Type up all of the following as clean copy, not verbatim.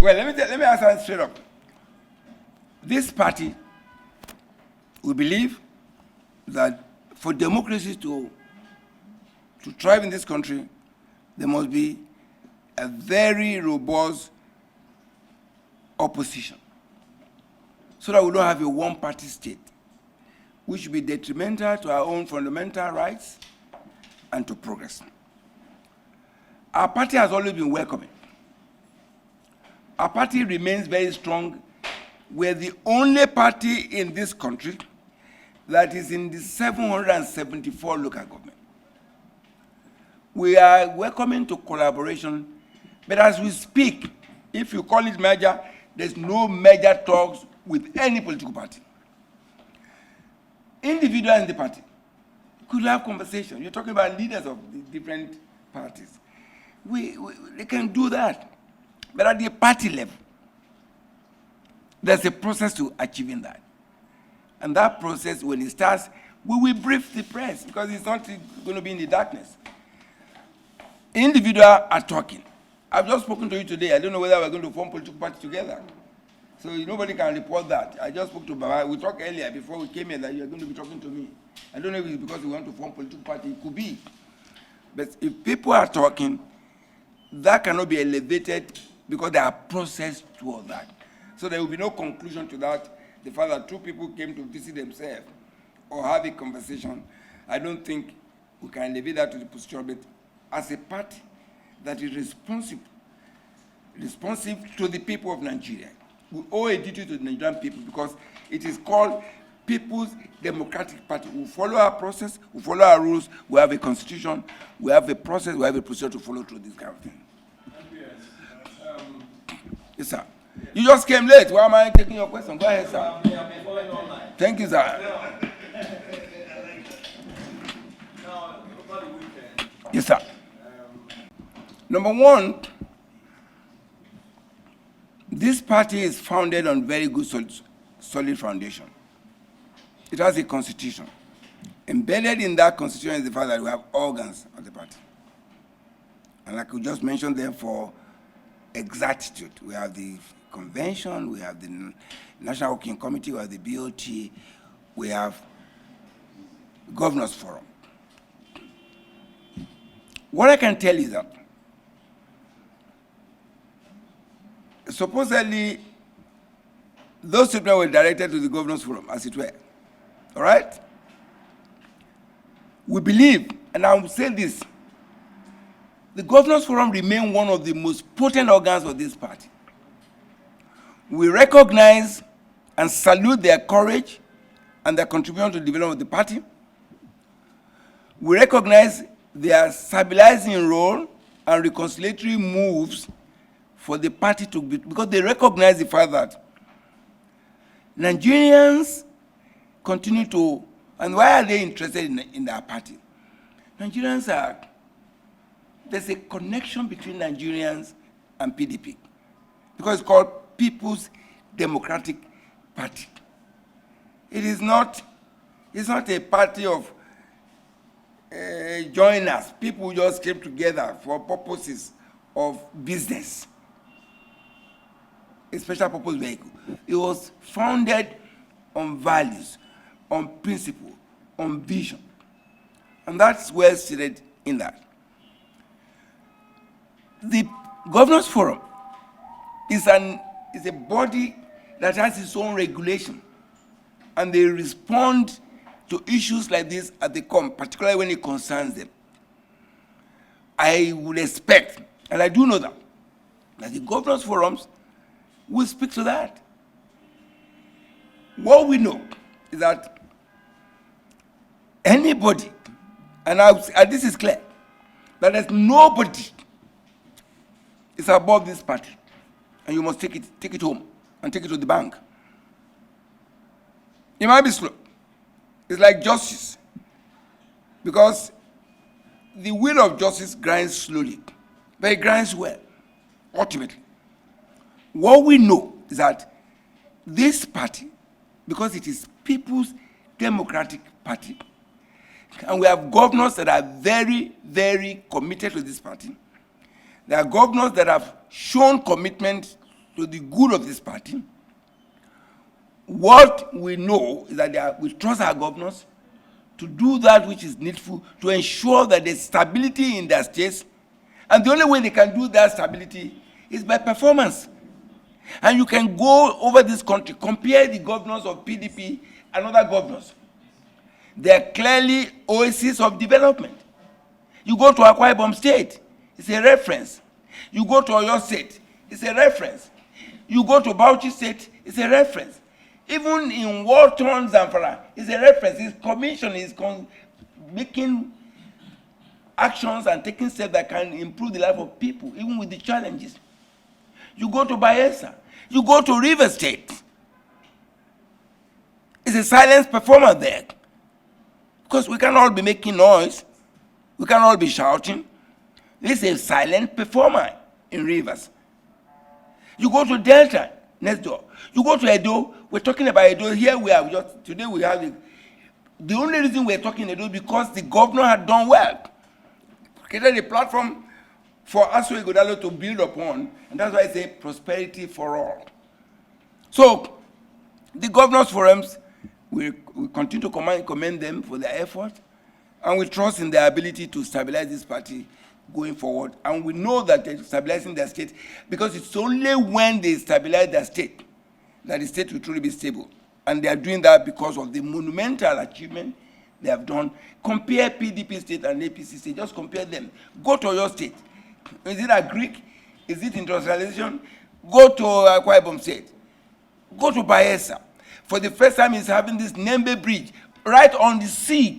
Well, let me answer straight up. This party, we believe that for democracy to thrive in this country, there must be a very robust opposition, so that we don't have a one-party state, which should be detrimental to our own fundamental rights and to progress. Our party has always been welcoming. Our party remains very strong. We're the only party in this country that is in the 774 local government. We are welcoming to collaboration, but as we speak, if you call it merger, there's no merger talks with any political party. Individuals in the party could have conversation. You're talking about leaders of the different parties. They can do that. But at the party level, there's a process to achieving that. And that process, when it starts, we will brief the press, because it's not going to be in the darkness. Individuals are talking. I've just spoken to you today. I don't know whether we're going to form political party together. So nobody can report that. I just spoke to Baba. We talked earlier before we came here that you're going to be talking to me. I don't know if it's because we want to form political party. It could be. But if people are talking, that cannot be elevated because there are processes toward that. So there will be no conclusion to that. The fact that two people came to visit themselves or have a conversation, I don't think we can elevate that to the position. But as a party that is responsive to the people of Nigeria, we owe a duty to the Nigerian people, because it is called People's Democratic Party. We follow our process, we follow our rules, we have a constitution, we have a process, we have a procedure to follow through this kind of thing. Yes, sir. Yes. You just came late. Why am I taking your question? Go ahead, sir. I've been following online. Thank you, sir. Now, over the weekend. Yes, sir. Number one, this party is founded on very good, solid foundation. It has a constitution. Embedded in that constitution is the fact that we have organs of the party. And I could just mention them for exactitude. We have the convention, we have the National Working Committee, we have the BOT, we have Governors Forum. What I can tell you is that supposedly those people were directed to the Governors Forum, as it were. All right? We believe, and I will say this, the Governors Forum remain one of the most potent organs of this party. We recognize and salute their courage and their contribution to the development of the party. We recognize their stabilizing role and reconciliatory moves for the party to be, because they recognize the fact that Nigerians continue to, and why are they interested in their party? Nigerians are, there's a connection between Nigerians and PDP, because it's called People's Democratic Party. It's not a party of joiners. People just came together for purposes of business. A special purpose vehicle. It was founded on values, on principle, on vision. And that's well stated in that. The Governors Forum is a body that has its own regulation, and they respond to issues like this as they come, particularly when it concerns them. I would expect, and I do know that the Governors Forums will speak to that. What we know is that anybody, and this is clear, that there's nobody is above this party, and you must take it home and take it to the bank. It might be slow. It's like justice, because the wheel of justice grinds slowly, but it grinds well, ultimately. What we know is that this party, because it is People's Democratic Party, and we have governors that are very, very committed to this party. There are governors that have shown commitment to the good of this party. What we know is that we trust our governors to do that which is needful to ensure that there's stability in their states. And the only way they can do that stability is by performance. And you can go over this country, compare the governors of PDP and other governors. They are clearly oases of development. You go to Akwa Ibom State, it's a reference. You go to Oyo State, it's a reference. You go to Bauchi State, it's a reference. Even in war-torn Zamfara, it's a reference. His commission is making actions and taking steps that can improve the life of people, even with the challenges. You go to Bayelsa. You go to River State. It's a silent performer there. Because we can't all be making noise. We can't all be shouting. This is a silent performer in Rivers. You go to Delta, next door. You go to Edo. We're talking about Edo. Here we are. Today we have the only reason we're talking Edo is because the governor had done well. Created a platform for Aso Ighodalo to build upon, and that's why I say prosperity for all. So, the governors' forums, we continue to commend them for their effort, and we trust in their ability to stabilize this party going forward. And we know that they're stabilizing their state, because it's only when they stabilize their state that the state will truly be stable. And they are doing that because of the monumental achievement they have done. Compare PDP state and APC state, just compare them. Go to your state. Is it a Greek? Is it industrialization? Go to Akwa Ibom State. Go to Bayelsa. For the first time, he's having this Nembe Bridge right on the sea.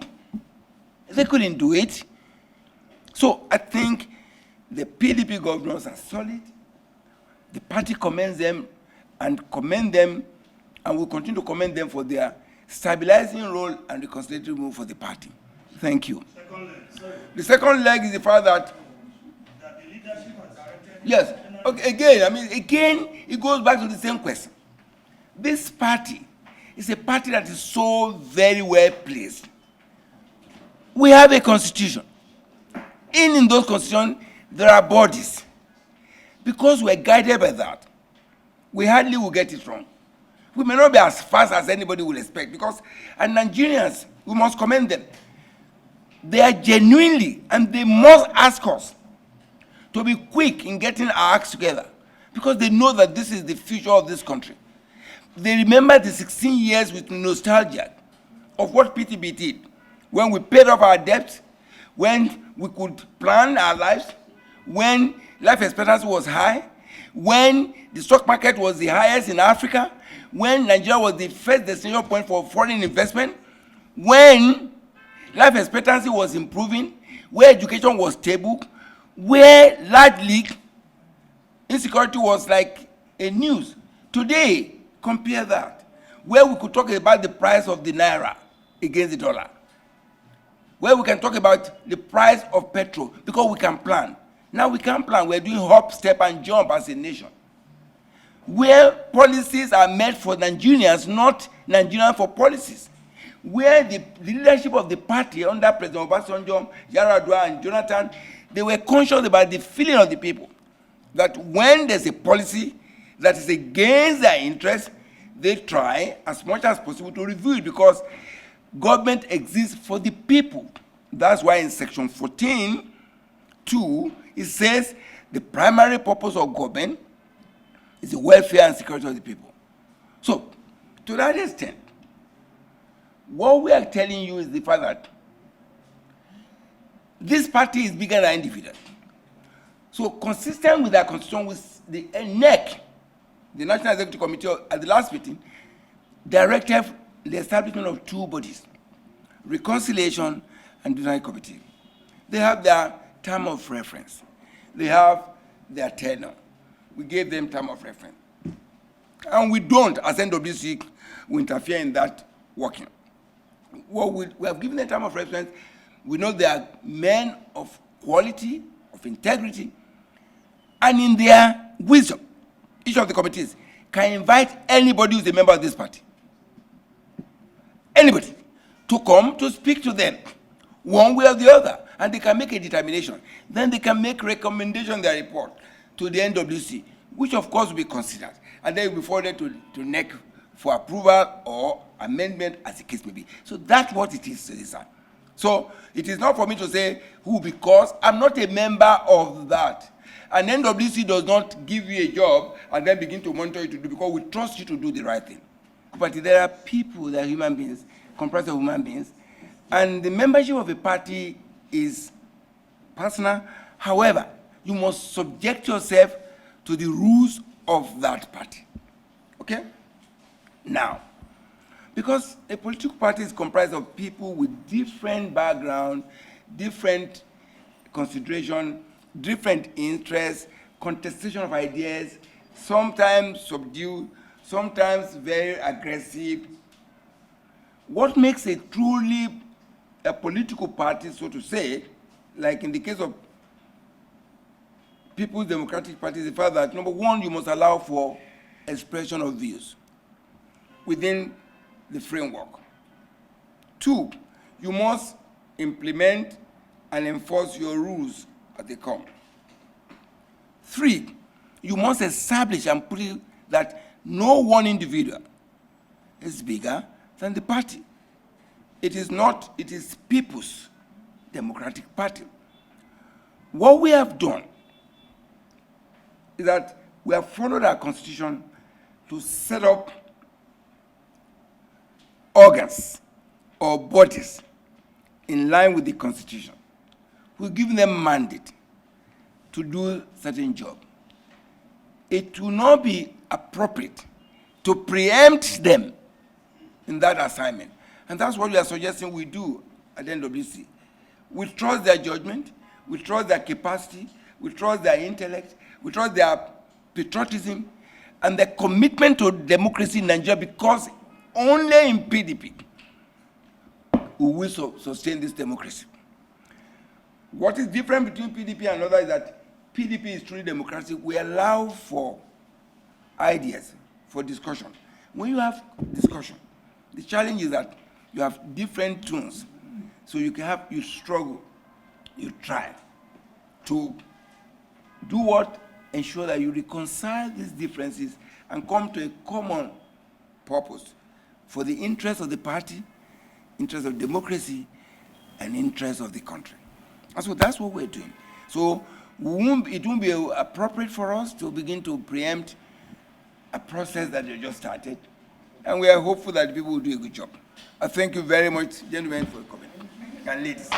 They couldn't do it. So I think the PDP governors are solid. The party commends them and will continue to commend them for their stabilizing role and reconciliatory move for the party. Thank you. The second leg is the fact that the leadership has directed. Yes. Okay, again, it goes back to the same question. This party is a party that is so very well placed. We have a constitution. In those constitutions, there are bodies. Because we're guided by that, we hardly will get it wrong. We may not be as fast as anybody will expect, because as Nigerians, we must commend them. They are genuinely, and they must ask us to be quick in getting our acts together, because they know that this is the future of this country. They remember the 16 years with nostalgia of what PTB did, when we paid off our debts, when we could plan our lives, when life expectancy was high, when the stock market was the highest in Africa, when Nigeria was the first destination point for foreign investment, when life expectancy was improving, where education was stable, where largely insecurity was like a news. Today, compare that, where we could talk about the price of the naira against the dollar, where we can talk about the price of petrol, because we can plan. Now we can't plan. We're doing hop, step, and jump as a nation. Where policies are made for Nigerians, not Nigerians for policies. Where the leadership of the party under President Obasanjo, Yaradua, and Jonathan, they were conscious about the feeling of the people. That when there's a policy that is against their interests, they try as much as possible to review it, because government exists for the people. That's why in section 14(2), it says the primary purpose of government is the welfare and security of the people. So, to that extent, what we are telling you is the fact that this party is bigger than individual. So, consistent with our constitution, with the NEC, the National Executive Committee, at the last meeting, directed the establishment of two bodies, reconciliation and disciplinary committee. They have their term of reference. They have their tenure. We gave them term of reference. And we don't, as NWC, we interfere in that working. Well, we have given them term of reference. We know they are men of quality, of integrity, and in their wisdom, each of the committees can invite anybody who is a member of this party, anybody, to come to speak to them, one way or the other, and they can make a determination. Then they can make recommendation in their report to the NWC. which of course will be considered, and then it will be forwarded to NEC for approval or amendment as the case may be. So that's what it is, sir. So it is not for me to say who, because I'm not a member of that. And NWC does not give you a job and then begin to monitor you to do, because we trust you to do the right thing. But there are people, that are human beings, comprised of human beings, and the membership of a party is personal. However, you must subject yourself to the rules of that party. Okay? Now, because a political party is comprised of people with different background, different consideration, different interests, contestation of ideas, sometimes subdued, sometimes very aggressive. What makes a truly a political party, so to say, like in the case of People's Democratic Party, is the fact that, number one, you must allow for expression of views within the framework. Two, you must implement and enforce your rules as they come. Three, you must establish and put it that no one individual is bigger than the party. It is not, it is People's Democratic Party. What we have done is that we have followed our constitution to set up organs or bodies in line with the constitution. We give them mandate to do certain job. It will not be appropriate to preempt them in that assignment. And that's what we are suggesting we do at NWC. We trust their judgment, we trust their capacity, we trust their intellect, we trust their patriotism, and their commitment to democracy in Nigeria, because only in PDP we will sustain this democracy. What is different between PDP and others is that PDP is truly democratic. We allow for ideas, for discussion. When you have discussion, the challenge is that you have different tunes. So you struggle, you try to do what? Ensure that you reconcile these differences and come to a common purpose for the interest of the party, interest of democracy, and interest of the country. And so that's what we're doing. So it won't be appropriate for us to begin to preempt a process that they just started. And we are hopeful that people will do a good job. I thank you very much, gentlemen, for coming. And ladies.